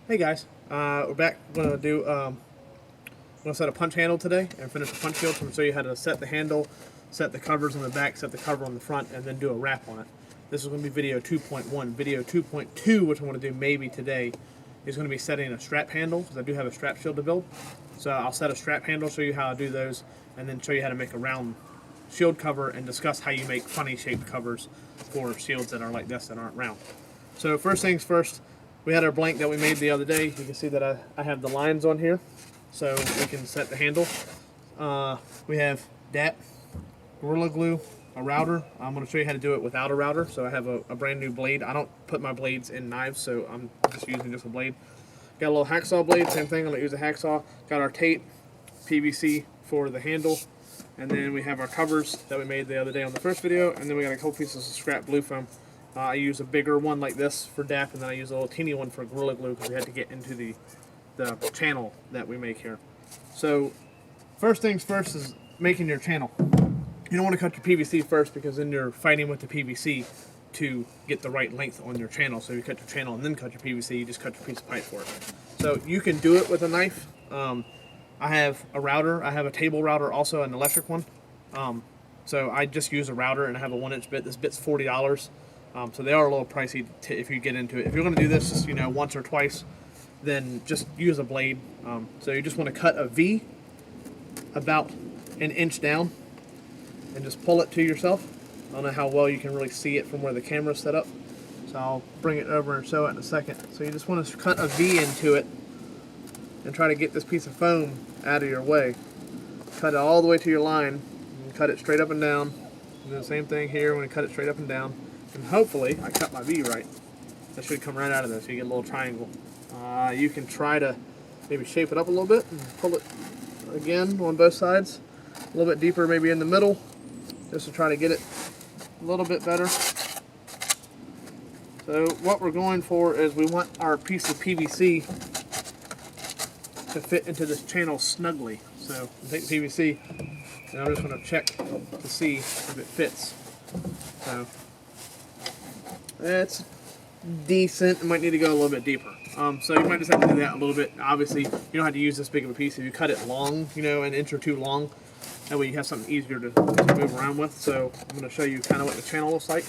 Hey guys, we're back. We're gonna do gonna set a punch handle today and finish the punch shield. So I'm gonna show you how to set the handle, set the covers on the back, set the cover on the front, and then do a wrap on it. This is gonna be video 2.1. Video 2.2, which I'm gonna do maybe today, is gonna be setting a strap handle because I do have a strap shield to build. So I'll set a strap handle, show you how I do those, and then show you how to make a round shield cover and discuss how you make funny shaped covers for shields that are like this that aren't round. So first things first. We had our blank that we made the other day. You can see that I have the lines on here, so we can set the handle. We have DAP, Gorilla Glue, a router. I'm going to show you how to do it without a router. So I have a brand new blade. I don't put my blades in knives, so I'm just using just a blade. Got a little hacksaw blade, same thing. I'm going to use a hacksaw. Got our tape, PVC for the handle, and then we have our covers that we made the other day on the first video, and then we got a couple pieces of scrap blue foam. I use a bigger one like this for DAP, and then I use a little teeny one for Gorilla Glue because we had to get into the channel that we make here. So first things first is making your channel. You don't want to cut your PVC first because then you're fighting with the PVC to get the right length on your channel. So you cut your channel and then cut your PVC, you just cut your piece of pipe for it. So you can do it with a knife. I have a router. I have a table router, also an electric one. So I just use a router and I have a 1-inch bit. This bit's $40. So they are a little pricey if you get into it. If you're going to do this just, once or twice, then just use a blade. So you just want to cut a V about an inch down and just pull it to yourself. I don't know how well you can really see it from where the camera's set up, so I'll bring it over and show it in a second. So you just want to cut a V into it and try to get this piece of foam out of your way. Cut it all the way to your line and cut it straight up and down. And do the same thing here when you cut it straight up and down. And hopefully, I cut my V right. That should come right out of this, so you get a little triangle. You can try to maybe shape it up a little bit and pull it again on both sides. A little bit deeper maybe in the middle, just to try to get it a little bit better. So what we're going for is we want our piece of PVC to fit into this channel snugly. So I take the PVC, and I'm just going to check to see if it fits. So it's decent. It might need to go a little bit deeper. So you might just have to do that a little bit. Obviously, you don't have to use this big of a piece. If you cut it long, an inch or two long, that way you have something easier to move around with. So I'm going to show you kind of what the channel looks like.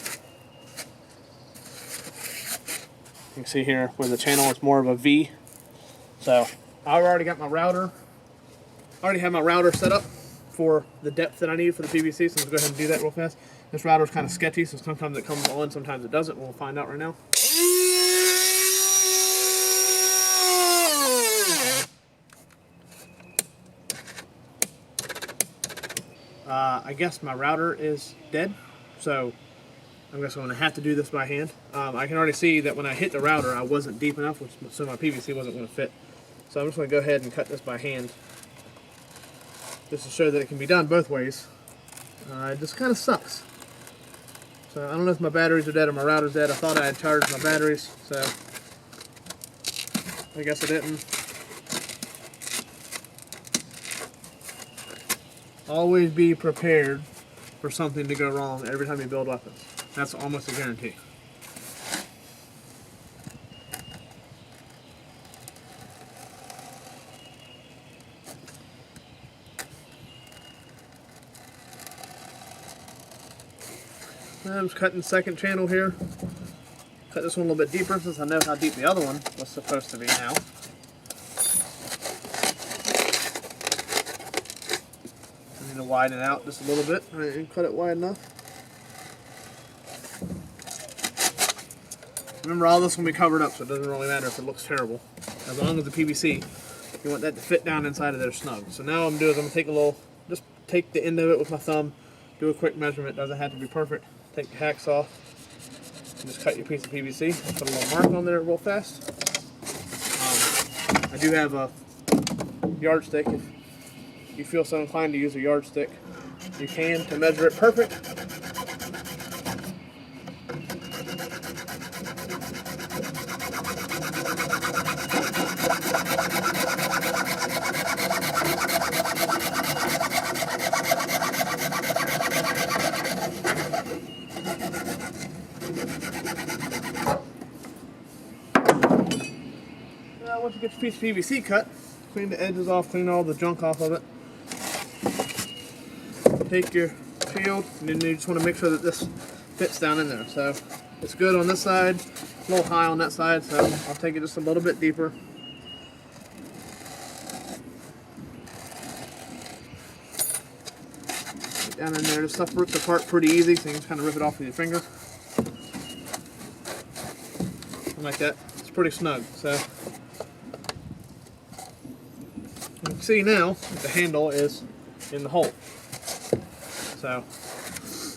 You can see here where the channel is more of a V. So I've already got my router. I already have my router set up for the depth that I need for the PVC, so let's go ahead and do that real fast. This router is kind of sketchy, so sometimes it comes on, sometimes it doesn't. We'll find out right now. I guess my router is dead, so I guess I'm going to have to do this by hand. I can already see that when I hit the router, I wasn't deep enough, so my PVC wasn't going to fit. So I'm just going to go ahead and cut this by hand, just to show that it can be done both ways. It just kind of sucks. So I don't know if my batteries are dead or my router's dead. I thought I had charged my batteries, so I guess I didn't. Always be prepared for something to go wrong every time you build weapons. That's almost a guarantee. I'm just cutting the second channel here. Cut this one a little bit deeper since I know how deep the other one was supposed to be now. I need to widen it out just a little bit. I didn't cut it wide enough. Remember, all this will be covered up, so it doesn't really matter if it looks terrible. As long as the PVC, you want that to fit down inside of there snug. So now what I'm going to take just take the end of it with my thumb, do a quick measurement. Doesn't have to be perfect. Take the hacksaw and just cut your piece of PVC. Put a little mark on there real fast. I do have a yardstick. If you feel so inclined to use a yardstick, you can to measure it perfect. once you get your piece of PVC cut, clean the edges off, clean all the junk off of it. Take your shield, and then you just want to make sure that this fits down in there. So it's good on this side, a little high on that side, so I'll take it just a little bit deeper. Get down in there, this stuff rips apart pretty easy, so you can just kind of rip it off with your finger. Like that. It's pretty snug. So you can see now that the handle is in the hole. So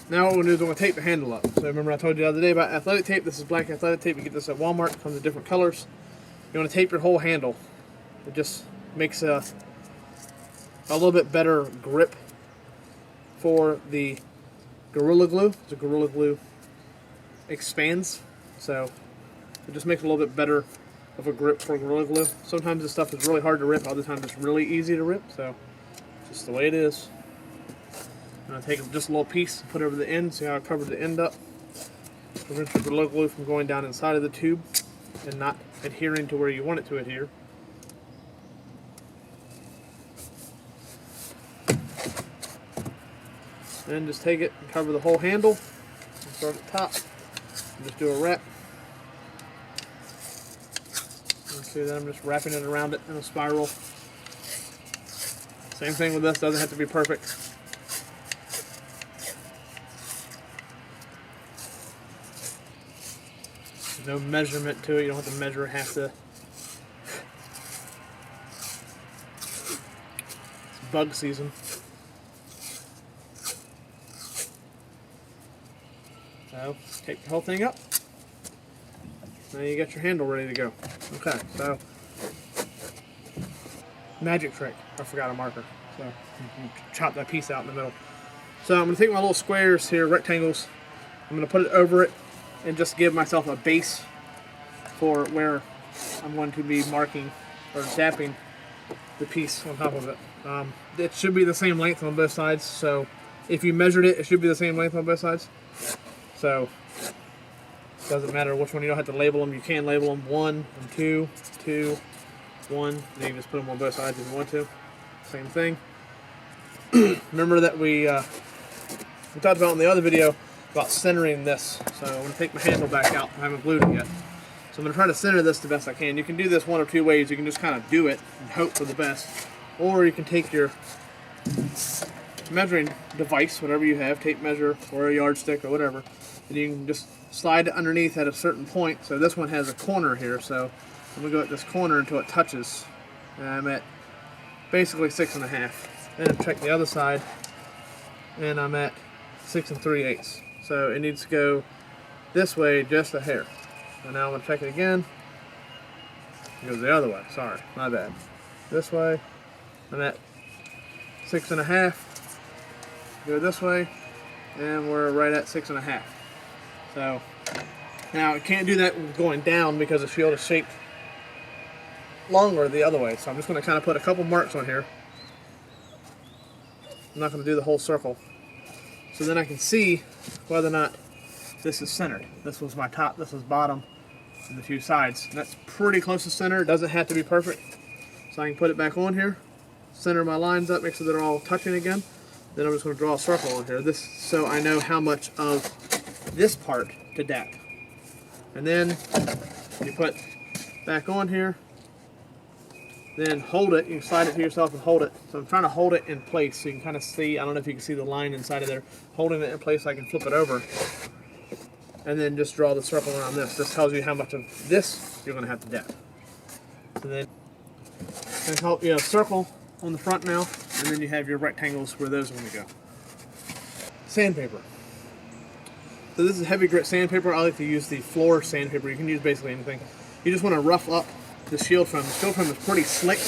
now what we're going to do is we're going to tape the handle up. So remember I told you the other day about athletic tape. This is black athletic tape. You get this at Walmart. It comes in different colors. You want to tape your whole handle. It just makes a little bit better grip for the Gorilla Glue. The Gorilla Glue expands. So it just makes it a little bit better of a grip for Gorilla Glue. Sometimes this stuff is really hard to rip, other times it's really easy to rip, so just the way it is. I'm going to take just a little piece and put it over the end, see how I covered the end up. Prevent your Gorilla Glue from going down inside of the tube and not adhering to where you want it to adhere. Then just take it and cover the whole handle. Start at the top and just do a wrap. See that I'm just wrapping it around it in a spiral. Same thing with this, doesn't have to be perfect. There's no measurement to it, you don't have to measure half the... It's bug season. So, take the whole thing up. Now you got your handle ready to go. Okay, so magic trick. I forgot a marker. So chop that piece out in the middle. So I'm going to take my little squares here, rectangles. I'm going to put it over it and just give myself a base for where I'm going to be marking or dapping the piece on top of it. It should be the same length on both sides. So if you measured it, it should be the same length on both sides. So doesn't matter which one, you don't have to label them. You can label them 1 and 2, 2, 1. Then you can just put them on both sides if you want to. Same thing. Remember that we talked about in the other video about centering this. So I'm going to take my handle back out. I haven't glued it yet. So I'm going to try to center this the best I can. You can do this one of two ways. You can just kind of do it and hope for the best. Or you can take your measuring device, whatever you have, tape measure or a yardstick or whatever, and you can just slide it underneath at a certain point. So this one has a corner here, so I'm going to go at this corner until it touches. And I'm at basically 6.5. Then check the other side, and I'm at 6 3/8. So it needs to go this way just a hair. So now I'm going to check it again. It goes the other way, sorry, my bad. This way, I'm at 6.5. Go this way, and we're right at 6.5. So now it can't do that going down because the shield is shaped longer the other way. So I'm just going to kind of put a couple marks on here. I'm not going to do the whole circle. So then I can see whether or not this is centered. This was my top, this was bottom, and the two sides. And that's pretty close to center. It doesn't have to be perfect. So I can put it back on here, center my lines up, make sure they're all touching again. Then I'm just going to draw a circle on here. This, so I know how much of this part to dap. And then you put back on here, then hold it. You can slide it to yourself and hold it. So I'm trying to hold it in place so you can kind of see, I don't know if you can see the line inside of there, holding it in place so I can flip it over. And then just draw the circle around this. This tells you how much of this you're going to have to dap. So then you have a circle on the front now, and then you have your rectangles where those are going to go. Sandpaper. So this is heavy grit sandpaper. I like to use the floor sandpaper. You can use basically anything. You just want to rough up the shield foam. The shield foam is pretty slick,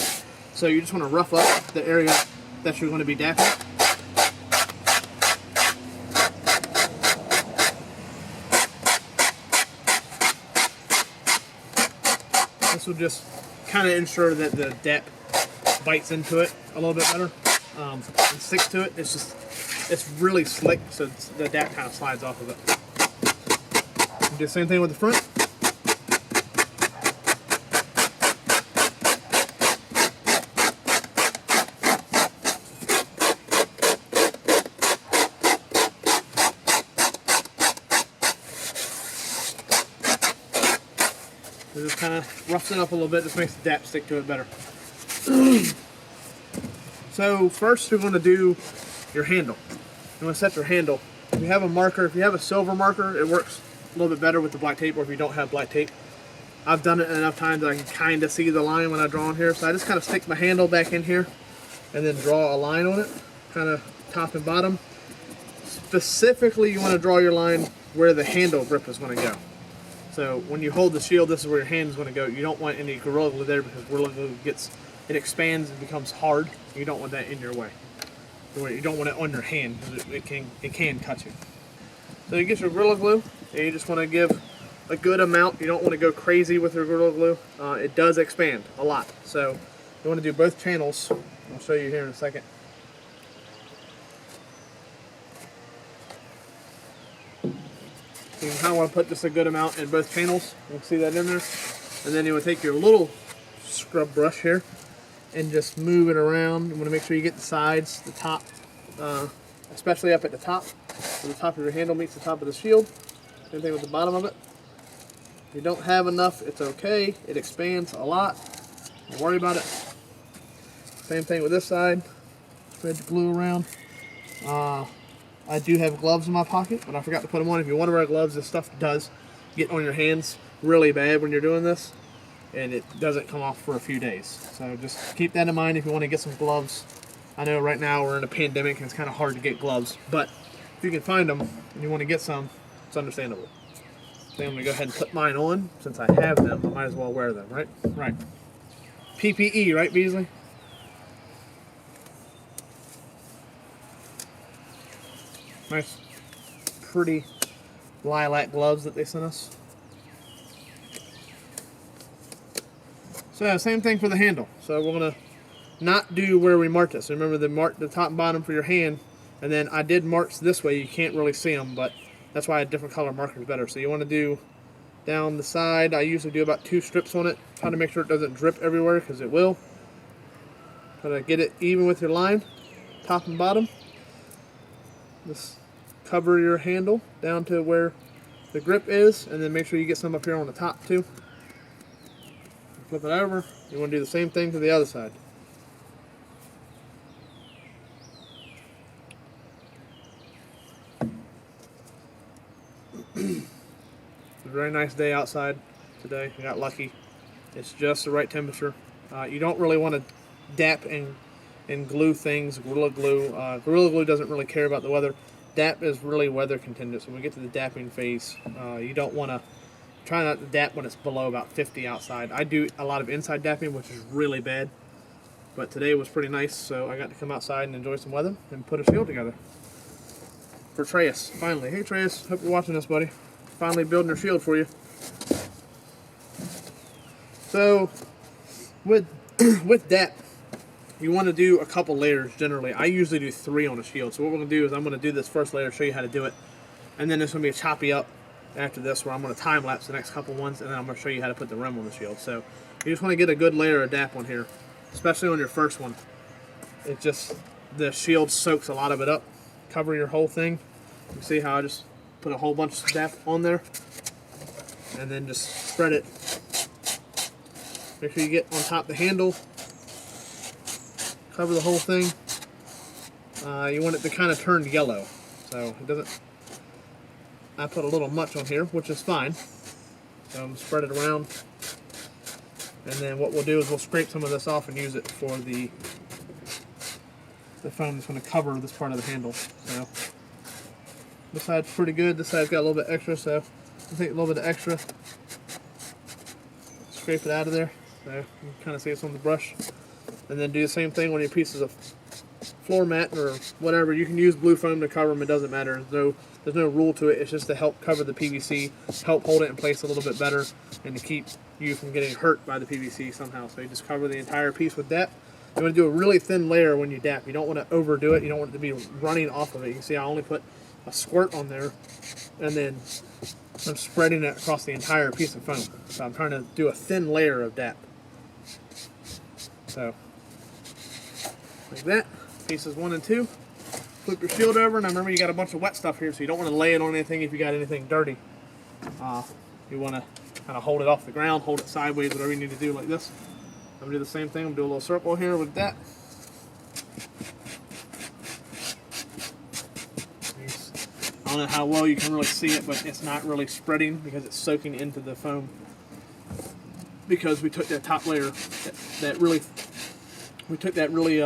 so you just want to rough up the area that you're going to be dapping. This will just kind of ensure that the dap bites into it a little bit better and sticks to it. It's really slick, so the dap kind of slides off of it. Do the same thing with the front. just kind of roughs it up a little bit. Just makes the DAP stick to it better. So first you're going to do your handle. You want to set your handle. If you have a marker, if you have a silver marker, it works a little bit better with the black tape, or if you don't have black tape. I've done it enough times that I can kind of see the line when I draw on here. So I just kind of stick my handle back in here and then draw a line on it, kind of top and bottom. Specifically, you want to draw your line where the handle grip is going to go. So when you hold the shield, this is where your hand is going to go. You don't want any Gorilla Glue there, because Gorilla Glue it expands and becomes hard. You don't want that in your way. You don't want it on your hand, because it can cut you. So you get your Gorilla Glue, and you just want to give a good amount. You don't want to go crazy with your Gorilla Glue. It does expand a lot. So you want to do both channels. I'll show you here in a second. You kind of want to put just a good amount in both channels. You can see that in there. And then you want to take your little scrub brush here and just move it around. You want to make sure you get the sides, the top, especially up at the top. So the top of your handle meets the top of the shield. Same thing with the bottom of it. If you don't have enough, it's okay. It expands a lot. Don't worry about it. Same thing with this side. Spread the glue around. I do have gloves in my pocket, but I forgot to put them on. If you want to wear gloves, this stuff does get on your hands really bad when you're doing this, and it doesn't come off for a few days. So just keep that in mind if you want to get some gloves. I know right now we're in a pandemic and it's kind of hard to get gloves, but if you can find them and you want to get some, it's understandable. So I'm going to go ahead and put mine on. Since I have them, I might as well wear them, right? Right. PPE, right, Beasley? Nice, pretty lilac gloves that they sent us. So same thing for the handle. So we're gonna not do where we marked it. So remember the top and bottom for your hand, and then I did marks this way. You can't really see them, but that's why a different color marker is better. So you want to do down the side. I usually do about 2 strips on it, trying to make sure it doesn't drip everywhere, because it will. Try to get it even with your line, top and bottom. Just cover your handle down to where the grip is, and then make sure you get some up here on the top too. Flip it over. You want to do the same thing to the other side. It's a very nice day outside today. I got lucky. It's just the right temperature. You don't really want to dap and glue things. Gorilla Glue doesn't really care about the weather. DAP is really weather contingent. So when we get to the dapping phase, you don't want to try not to dap when it's below about 50 outside. I do a lot of inside dapping, which is really bad. But today was pretty nice, so I got to come outside and enjoy some weather and put a shield together. For Treyas, finally. Hey Treyas, hope you're watching this, buddy. Finally building your shield for you. So with DAP, you want to do a couple layers generally. I usually do 3 on a shield. So what we're going to do is I'm going to do this first layer, show you how to do it. And then there's going to be a choppy up after this where I'm going to time lapse the next couple ones, and then I'm going to show you how to put the rim on the shield. So you just want to get a good layer of DAP on here, especially on your first one. It just, the shield soaks a lot of it up. Cover your whole thing. You see how I just put a whole bunch of DAP on there, and then just spread it. Make sure you get on top of the handle. Cover the whole thing. You want it to kind of turn yellow, so it doesn't. I put a little much on here, which is fine. So I'm spread it around, and then what we'll do is we'll scrape some of this off and use it for the foam that's going to cover this part of the handle. So this side's pretty good. This side's got a little bit extra, so I'll take a little bit of extra, scrape it out of there. So you can kind of see it's on the brush. And then do the same thing on your pieces of floor mat or whatever. You can use blue foam to cover them. It doesn't matter. There's no rule to it. It's just to help cover the PVC, help hold it in place a little bit better, and to keep you from getting hurt by the PVC somehow. So you just cover the entire piece with DAP. You want to do a really thin layer when you DAP. You don't want to overdo it. You don't want it to be running off of it. You can see I only put a squirt on there, and then I'm spreading it across the entire piece of foam. So I'm trying to do a thin layer of DAP. So like that, pieces 1 and 2. Flip your shield over, and remember you got a bunch of wet stuff here, so you don't want to lay it on anything if you got anything dirty. You want to kind of hold it off the ground, hold it sideways, whatever you need to do like this. I'm going to do the same thing. I'm going to do a little circle here with that. I don't know how well you can really see it, but it's not really spreading because it's soaking into the foam. Because we took that top layer, we took that really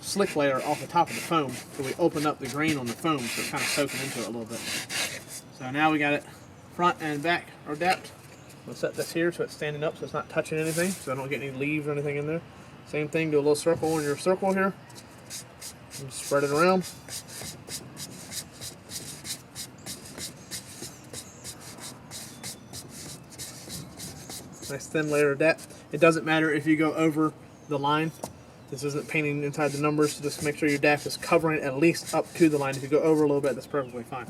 slick layer off the top of the foam, so we opened up the grain on the foam, so it's kind of soaking into it a little bit. So now we got it front and back are dapped. We'll set this here so it's standing up, so it's not touching anything, so I don't get any leaves or anything in there. Same thing, do a little circle on your circle here, and spread it around. Nice thin layer of dap. It doesn't matter if you go over the line. This isn't painting inside the numbers, so just make sure your dap is covering at least up to the line. If you go over a little bit, that's perfectly fine.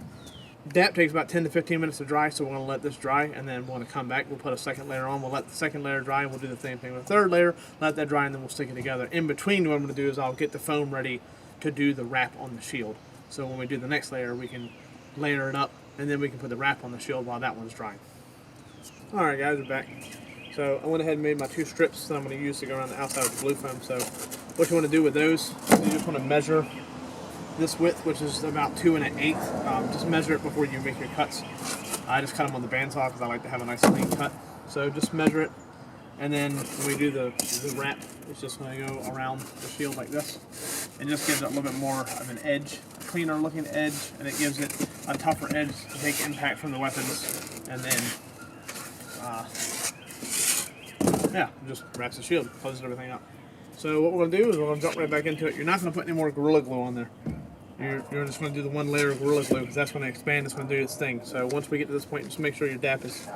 Dap takes about 10 to 15 minutes to dry, so we're going to let this dry, and then we're going to come back. We'll put a second layer on. We'll let the second layer dry, and we'll do the same thing with the third layer. Let that dry, and then we'll stick it together. In between, what I'm going to do is I'll get the foam ready to do the wrap on the shield. So when we do the next layer, we can layer it up, and then we can put the wrap on the shield while that one's drying. Alright guys, we're back. So I went ahead and made my 2 strips that I'm going to use to go around the outside of the blue foam. So what you want to do with those is you just want to measure this width, which is about 2 1/8. Just measure it before you make your cuts. I just cut them on the bandsaw because I like to have a nice clean cut. So just measure it, and then when we do the wrap, it's just going to go around the shield like this. It just gives it a little bit more of an edge, a cleaner looking edge, and it gives it a tougher edge to take impact from the weapons, and then yeah, just wraps the shield, closes everything up. So what we're going to do is we're going to jump right back into it. You're not going to put any more Gorilla Glue on there. You're just going to do the 1 layer of Gorilla Glue because that's going to expand, it's going to do its thing. So once we get to this point, just make sure your dap is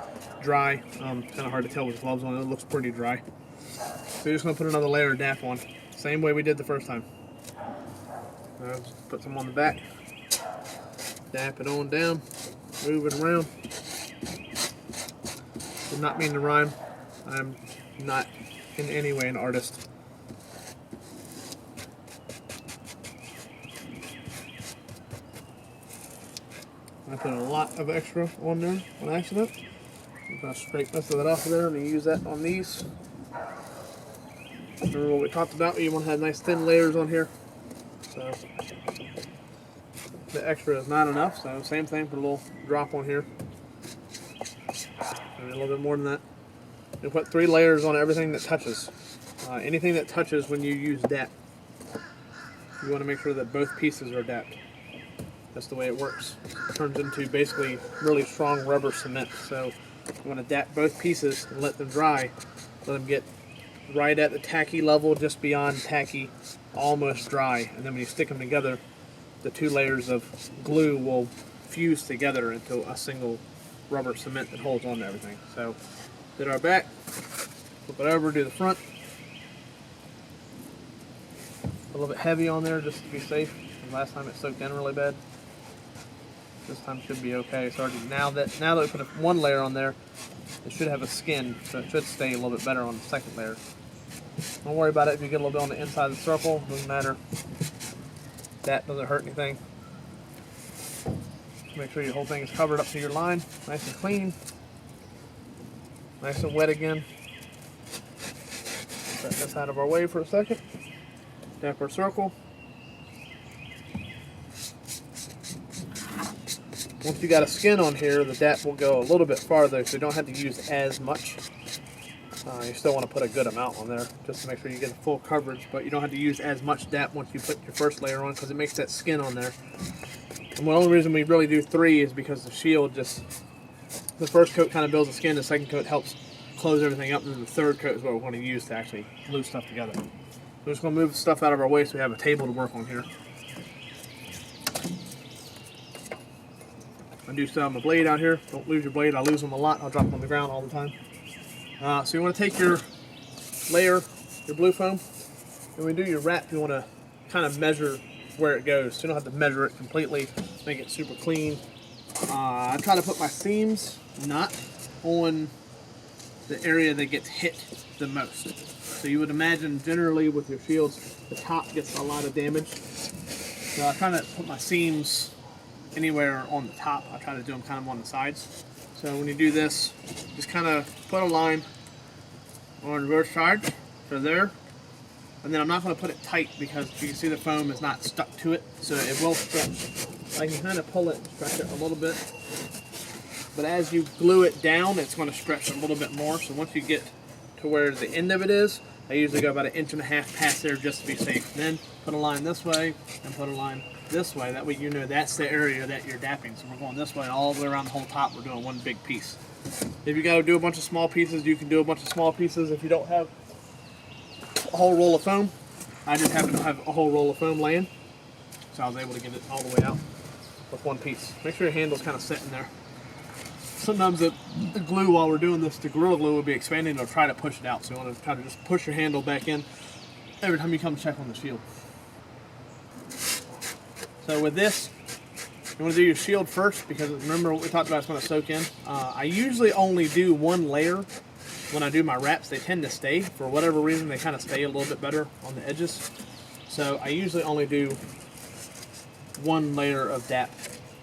dry. Kind of hard to tell with gloves on, it looks pretty dry. So you're just going to put another layer of dap on, same way we did the first time. Just put some on the back, dap it on down, move it around. Did not mean to rhyme. I'm not in any way an artist. I put a lot of extra on there on accident. I'm going to scrape most of that off of there and use that on these. Remember what we talked about? You want to have nice thin layers on here. So the extra is not enough, so same thing, put a little drop on here. Maybe a little bit more than that. You put 3 layers on everything that touches. Anything that touches when you use dap, you want to make sure that both pieces are dapped. That's the way it works. It turns into basically really strong rubber cement. So you want to dap both pieces and let them dry. Let them get right at the tacky level, just beyond tacky, almost dry. And then when you stick them together, the 2 layers of glue will fuse together into a single rubber cement that holds on to everything. So did our back, flip it over, do the front. A little bit heavy on there just to be safe. Last time it soaked in really bad. This time should be okay. So now that we put 1 layer on there, it should have a skin, so it should stay a little bit better on the second layer. Don't worry about it if you get a little bit on the inside of the circle, doesn't matter. That doesn't hurt anything. Make sure your whole thing is covered up to your line, nice and clean. Nice and wet again. Set this out of our way for a second. Dap our circle. Once you got a skin on here, the dap will go a little bit farther, so you don't have to use as much. You still want to put a good amount on there, just to make sure you get full coverage, but you don't have to use as much dap once you put your first layer on, because it makes that skin on there. And the only reason we really do 3 is because the shield just, the first coat kind of builds the skin, the second coat helps close everything up, and then the third coat is what we're going to use to actually glue stuff together. So we're just going to move stuff out of our way so we have a table to work on here. I do still have my blade out here. Don't lose your blade. I lose them a lot. I'll drop them on the ground all the time. So you want to take your layer, your blue foam, and when you do your wrap, you want to kind of measure where it goes. So you don't have to measure it completely, make it super clean. I try to put my seams not on the area that gets hit the most. So you would imagine generally with your shields, the top gets a lot of damage. So I try to put my seams anywhere on the top. I try to do them kind of on the sides. So when you do this, just kind of put a line on both sides, so there. And then I'm not going to put it tight because you can see the foam is not stuck to it, so it will stretch. I can kind of pull it and stretch it a little bit. But as you glue it down, it's going to stretch a little bit more. So once you get to where the end of it is, I usually go about 1.5 inches past there just to be safe. Then put a line this way and put a line this way. That way you know that's the area that you're dapping. So we're going this way all the way around the whole top. We're doing one big piece. If you got to do a bunch of small pieces, you can do a bunch of small pieces. If you don't have a whole roll of foam, I just happen to have a whole roll of foam laying, so I was able to get it all the way out with one piece. Make sure your handle's kind of sitting there. Sometimes the glue, while we're doing this, the Gorilla Glue will be expanding. It'll try to push it out, so you want to try to just push your handle back in every time you come check on the shield. So with this, you want to do your shield first, because remember what we talked about, it's going to soak in. I usually only do one layer when I do my wraps. They tend to stay. For whatever reason, they kind of stay a little bit better on the edges. So I usually only do one layer of DAP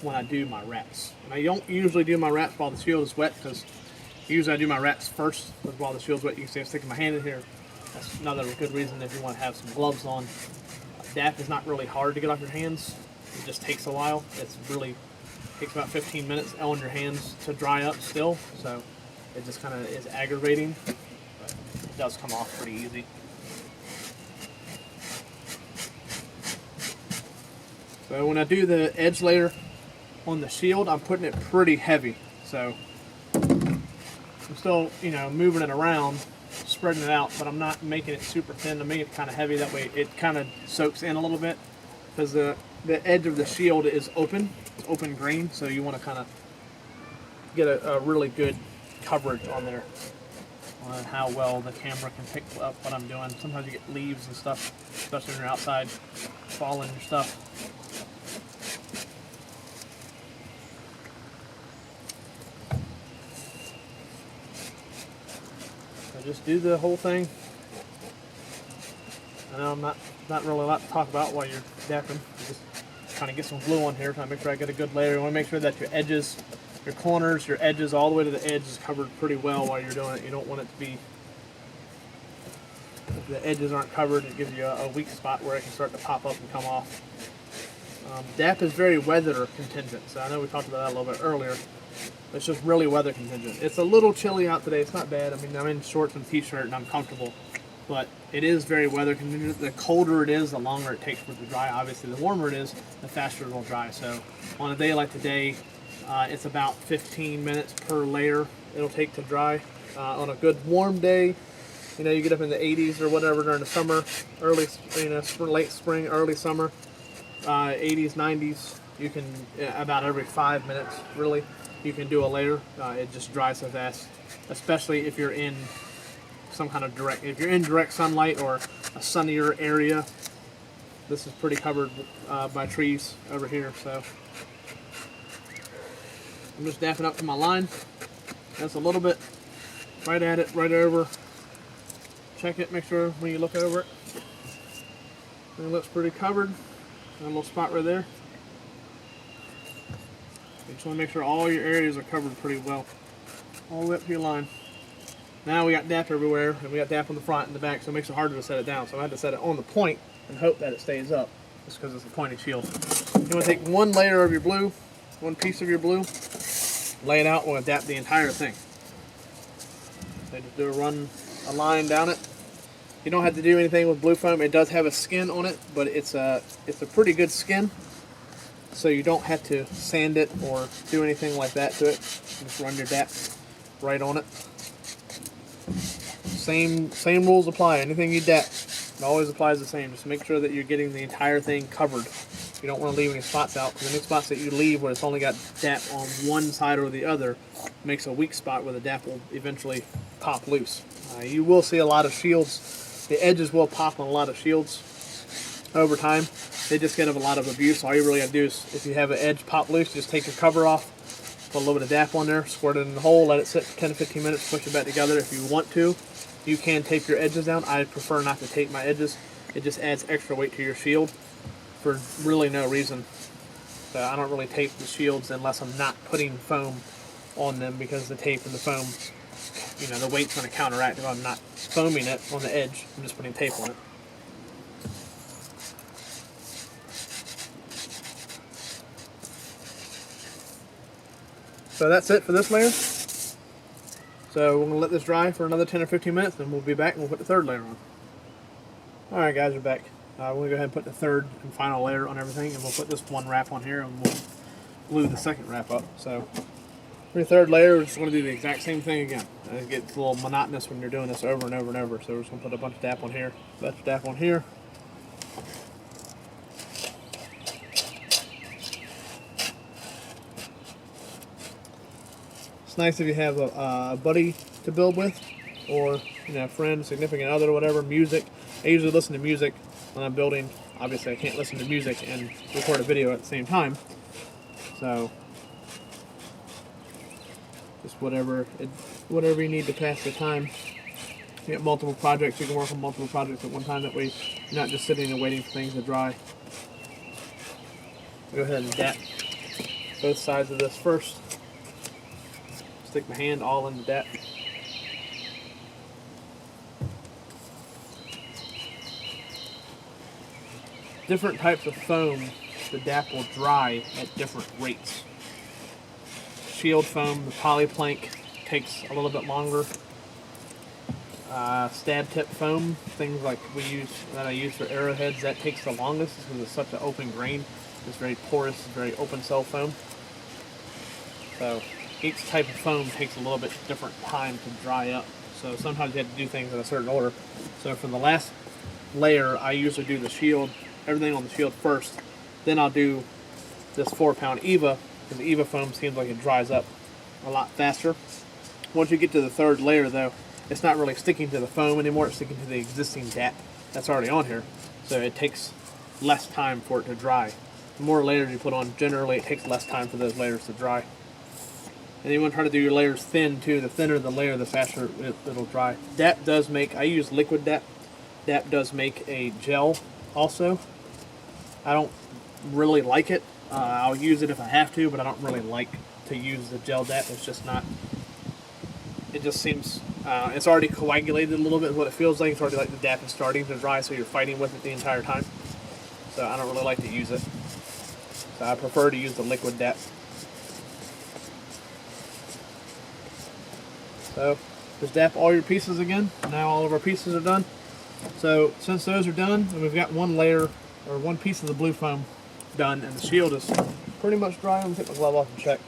when I do my wraps. And I don't usually do my wraps while the shield is wet, because usually I do my wraps first while the shield's wet. You can see I'm sticking my hand in here. That's another good reason if you want to have some gloves on. DAP is not really hard to get off your hands. It just takes a while. It's really takes about 15 minutes on your hands to dry up still. So it just kind of is aggravating, but it does come off pretty easy. So when I do the edge layer on the shield, I'm putting it pretty heavy. So I'm still, moving it around, spreading it out, but I'm not making it super thin. To make it kind of heavy. That way it kind of soaks in a little bit, because the edge of the shield is open. It's open grain, so you want to kind of get a really good coverage on there on how well the camera can pick up what I'm doing. Sometimes you get leaves and stuff, especially when you're outside, falling your stuff. So just do the whole thing. I know I'm not really a lot to talk about while you're dapping. Just trying to get some glue on here, trying to make sure I get a good layer. You want to make sure that your edges, your corners, your edges, all the way to the edge is covered pretty well while you're doing it. You don't want it to be, if the edges aren't covered, it gives you a weak spot where it can start to pop up and come off. DAP is very weather contingent, so I know we talked about that a little bit earlier. It's just really weather contingent. It's a little chilly out today. It's not bad. I mean, I'm in shorts and t-shirt and I'm comfortable, but it is very weather contingent. The colder it is, the longer it takes for it to dry. Obviously, the warmer it is, the faster it will dry. So on a day like today, it's about 15 minutes per layer it'll take to dry. On a good warm day, you get up in the 80s or whatever during the summer, early, late spring, early summer, 80s, 90s, you can, about every 5 minutes, really, you can do a layer. It just dries so fast, especially if you're in some kind of direct sunlight or a sunnier area. This is pretty covered by trees over here, so I'm just dapping up to my line. That's a little bit right at it, right over. Check it, make sure when you look over it, it looks pretty covered. Got a little spot right there. You just want to make sure all your areas are covered pretty well, all the way up to your line. Now we got DAP everywhere, and we got DAP on the front and the back, so it makes it harder to set it down. So I had to set it on the point and hope that it stays up, just because it's a pointed shield. You want to take one layer of your blue, one piece of your blue, lay it out, we're going to DAP the entire thing. So just do a line down it. You don't have to do anything with blue foam. It does have a skin on it, but it's a pretty good skin, so you don't have to sand it or do anything like that to it. Just run your DAP right on it. Same rules apply. Anything you DAP, it always applies the same. Just make sure that you're getting the entire thing covered. You don't want to leave any spots out, because any spots that you leave where it's only got DAP on one side or the other makes a weak spot where the DAP will eventually pop loose. You will see a lot of shields. The edges will pop on a lot of shields over time. They just get a lot of abuse. All you really got to do is, if you have an edge pop loose, just take your cover off, put a little bit of DAP on there, squirt it in the hole, let it sit for 10 to 15 minutes, push it back together. If you want to, you can tape your edges down. I prefer not to tape my edges. It just adds extra weight to your shield for really no reason. So I don't really tape the shields unless I'm not putting foam on them because the tape and the foam, you know, the weight's going to counteract if I'm not foaming it on the edge. I'm just putting tape on it. So that's it for this layer. So we're going to let this dry for another 10 or 15 minutes, then we'll be back and we'll put the third layer on. Alright guys, we're back. We're going to go ahead and put the third and final layer on everything, and we'll put this one wrap on here and we'll glue the second wrap up. So for the third layer, we're just going to do the exact same thing again. It gets a little monotonous when you're doing this over and over and over. So we're just going to put a bunch of DAP on here, a bunch of DAP on here. It's nice if you have a buddy to build with, or you know, a friend, significant other, whatever. Music. I usually listen to music when I'm building. Obviously, I can't listen to music and record a video at the same time. So just whatever you need to pass the time. You get multiple projects. You can work on multiple projects at one time. That way, you're not just sitting and waiting for things to dry. Go ahead and DAP both sides of this first. Stick my hand all in the DAP. Different types of foam, the DAP will dry at different rates. Shield foam, the poly plank, takes a little bit longer. Stab tip foam, things like I use for arrowheads, that takes the longest because it's such an open grain. It's very porous, very open cell foam. So each type of foam takes a little bit different time to dry up. So sometimes you have to do things in a certain order. So for the last layer, I usually do the shield, everything on the shield first. Then I'll do this 4-pound EVA, because the EVA foam seems like it dries up a lot faster. Once you get to the third layer though, it's not really sticking to the foam anymore, it's sticking to the existing DAP that's already on here. So it takes less time for it to dry. The more layers you put on, generally it takes less time for those layers to dry. And you want to try to do your layers thin too. The thinner the layer, the faster it'll dry. DAP does make, I use liquid DAP. DAP does make a gel also. I don't really like it. I'll use it if I have to, but I don't really like to use the gel DAP. It's just not, it just seems, it's already coagulated a little bit, is what it feels like. It's already like the DAP is starting to dry, so you're fighting with it the entire time. So I don't really like to use it. So I prefer to use the liquid DAP. So just DAP all your pieces again. Now all of our pieces are done. So since those are done, and we've got one layer or one piece of the blue foam done, and the shield is pretty much dry. I'm gonna take my glove off and check.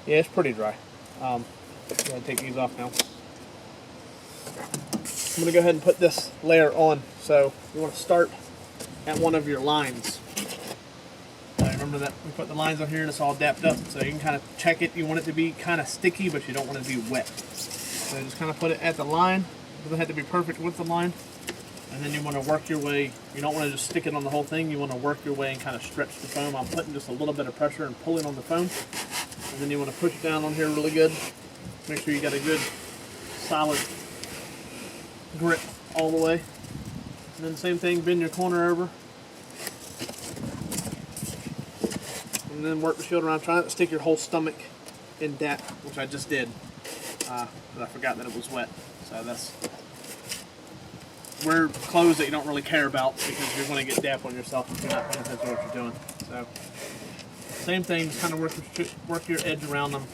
Yeah, it's pretty dry. I'm gonna take these off now. I'm gonna go ahead and put this layer on. So you want to start at one of your lines. Remember that we put the lines on here and it's all dapped up, so you can kind of check it. You want it to be kind of sticky, but you don't want it to be wet. So just kind of put it at the line. It doesn't have to be perfect with the line. And then you want to work your way. You don't want to just stick it on the whole thing. You want to work your way and kind of stretch the foam. I'm putting just a little bit of pressure and pulling on the foam. And then you want to push it down on here really good. Make sure you got a good solid grip all the way. And then same thing, bend your corner over. And then work the shield around. Try not to stick your whole stomach in DAP, which I just did. But I forgot that it was wet. So that's, wear clothes that you don't really care about, because you're going to get DAP on yourself if you're not paying attention to what you're doing. So same thing, just kind of work your edge around them.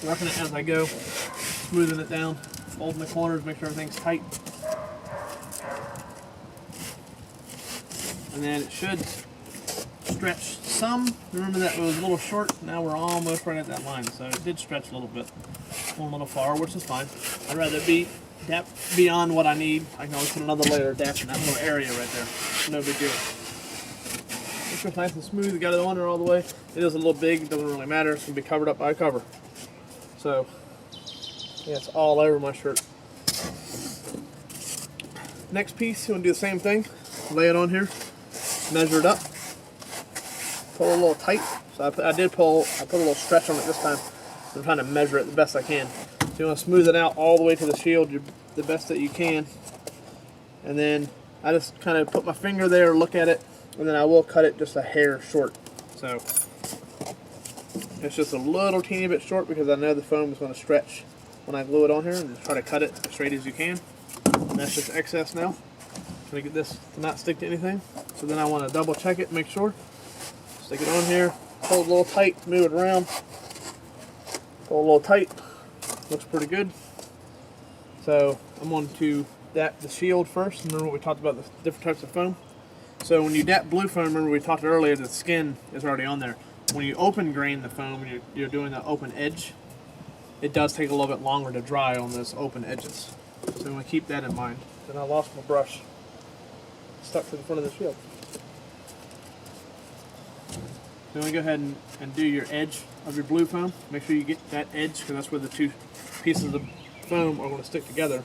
Working it as I go, smoothing it down, folding the corners, make sure everything's tight. And then it should stretch some. Remember that it was a little short. Now we're almost right at that line, so it did stretch a little bit, a little far, which is fine. I'd rather be DAP beyond what I need. I can always put another layer of DAP in that little area right there. No big deal. Make sure it's nice and smooth. You got it on there all the way. It is a little big. It doesn't really matter. It's gonna be covered up by a cover. So yeah, it's all over my shirt. Next piece, you want to do the same thing. Lay it on here. Measure it up. Pull a little tight. So I put a little stretch on it this time. I'm trying to measure it the best I can. So you want to smooth it out all the way to the shield the best that you can. And then I just kind of put my finger there, look at it, and then I will cut it just a hair short. So It's just a little teeny bit short because I know the foam is going to stretch when I glue it on here, and just try to cut it as straight as you can. And that's just excess now. Trying to get this to not stick to anything. So then I want to double check it, make sure. Stick it on here, hold it a little tight, move it around. Hold a little tight. Looks pretty good. So I'm going to dap the shield first. Remember what we talked about, the different types of foam? So when you dap blue foam, remember we talked earlier, the skin is already on there. When you open grain the foam, you're doing the open edge, it does take a little bit longer to dry on those open edges. So I'm going to keep that in mind. Then I lost my brush. Stuck to the front of the shield. So you want to go ahead and do your edge of your blue foam. Make sure you get that edge because that's where the two pieces of foam are going to stick together.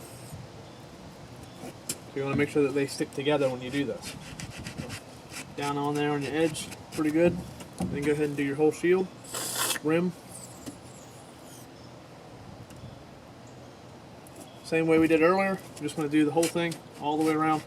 So you want to make sure that they stick together when you do this. Down on there on your edge, pretty good. Then go ahead and do your whole shield, rim. Same way we did earlier. You just want to do the whole thing all the way around.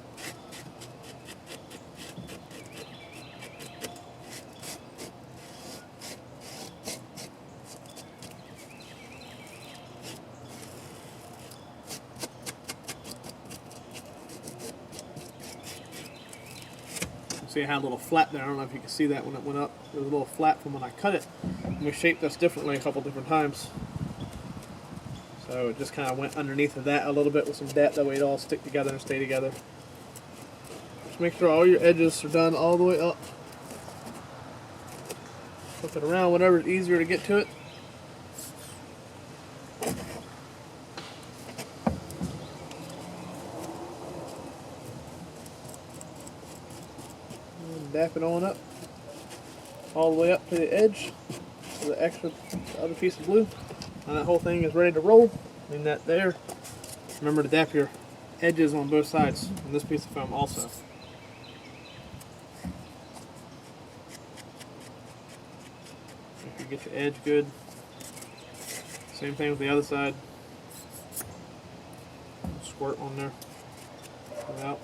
See, I had a little flat there. I don't know if you can see that when it went up. It was a little flat from when I cut it. And we shaped this differently a couple different times. So it just kind of went underneath of that a little bit with some depth. That way it all stick together and stay together. Just make sure all your edges are done all the way up. Flip it around whenever it's easier to get to it. Dap it on up, all the way up to the edge, to the other piece of blue, and that whole thing is ready to roll. Leave that there. Remember to dap your edges on both sides on this piece of foam also. If you get the edge good, same thing with the other side. Squirt on there, pull it out.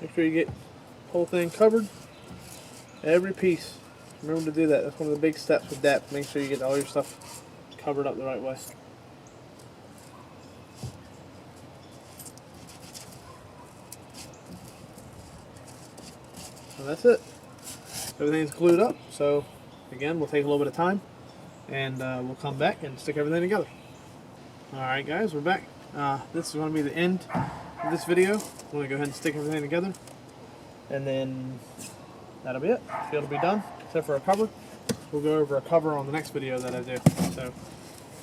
Make sure you get the whole thing covered, every piece. Remember to do that. That's one of the big steps with DAP. Make sure you get all your stuff covered up the right way. So that's it. Everything's glued up. So again, we'll take a little bit of time and we'll come back and stick everything together. Alright guys, we're back. This is going to be the end of this video. I'm going to go ahead and stick everything together, and then that'll be it. It'll be done, except for a cover. We'll go over a cover on the next video that I do. So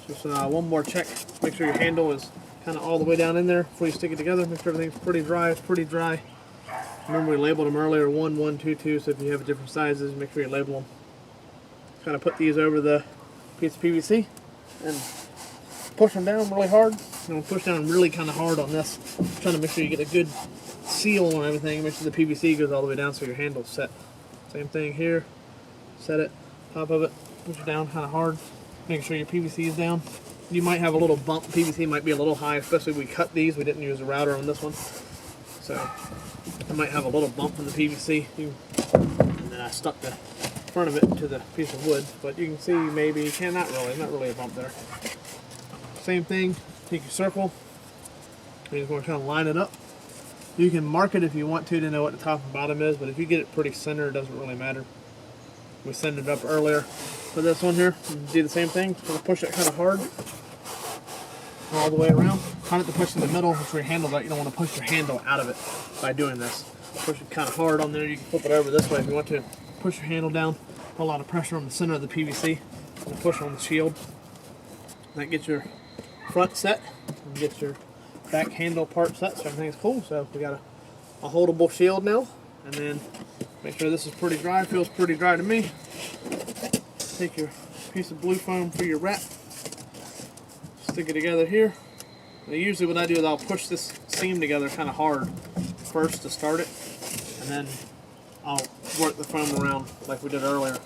just one more check. Make sure your handle is kind of all the way down in there before you stick it together. Make sure everything's pretty dry. It's pretty dry. Remember we labeled them earlier, 1, 1, 2, 2. So if you have different sizes, make sure you label them. Kind of put these over the piece of PVC and push them down really hard. Push down really kind of hard on this. Trying to make sure you get a good seal on everything. Make sure the PVC goes all the way down so your handle's set. Same thing here. Set it, top of it, push it down kind of hard. Make sure your PVC is down. You might have a little bump. PVC might be a little high, especially if we cut these. We didn't use a router on this one. So I might have a little bump in the PVC. And then I stuck the front of it to the piece of wood. But you can see maybe, not really a bump there. Same thing. Take your circle, you're just going to kind of line it up. You can mark it if you want to know what the top and bottom is, but if you get it pretty center, it doesn't really matter. We sent it up earlier for this one here. Do the same thing. So push it kind of hard all the way around. Try not to push in the middle for your handle. You don't want to push your handle out of it by doing this. Push it kind of hard on there. You can flip it over this way if you want to. Push your handle down. Put a lot of pressure on the center of the PVC and push on the shield. That gets your front set and get your back handle part set, so everything's cool. So we got a holdable shield now, and then make sure this is pretty dry. Feels pretty dry to me. Take your piece of blue foam for your wrap, stick it together here. Now usually what I do is I'll push this seam together kind of hard first to start it, and then I'll work the foam around like we did earlier.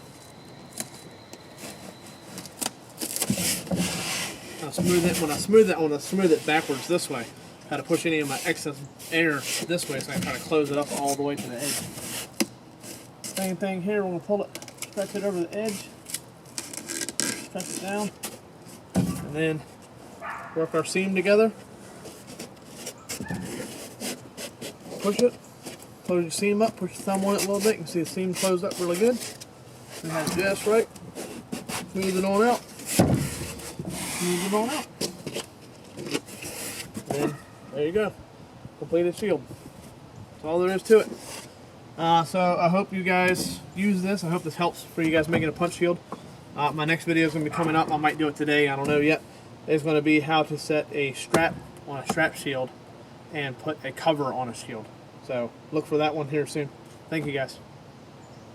When I smooth it backwards this way. How to push any of my excess air this way, so I can try to close it up all the way to the edge. Same thing here. We're gonna pull it, stretch it over the edge, stretch it down, and then work our seam together. Push it, close your seam up, push your thumb on it a little bit. You can see the seam closed up really good. And that's just right. Smooth it on out. Smooth it on out. And there you go. Completed shield. That's all there is to it. So I hope you guys use this. I hope this helps for you guys making a punch shield. My next video is going to be coming up. I might do it today. I don't know yet. It's going to be how to set a strap on a strap shield and put a cover on a shield. So look for that one here soon. Thank you guys.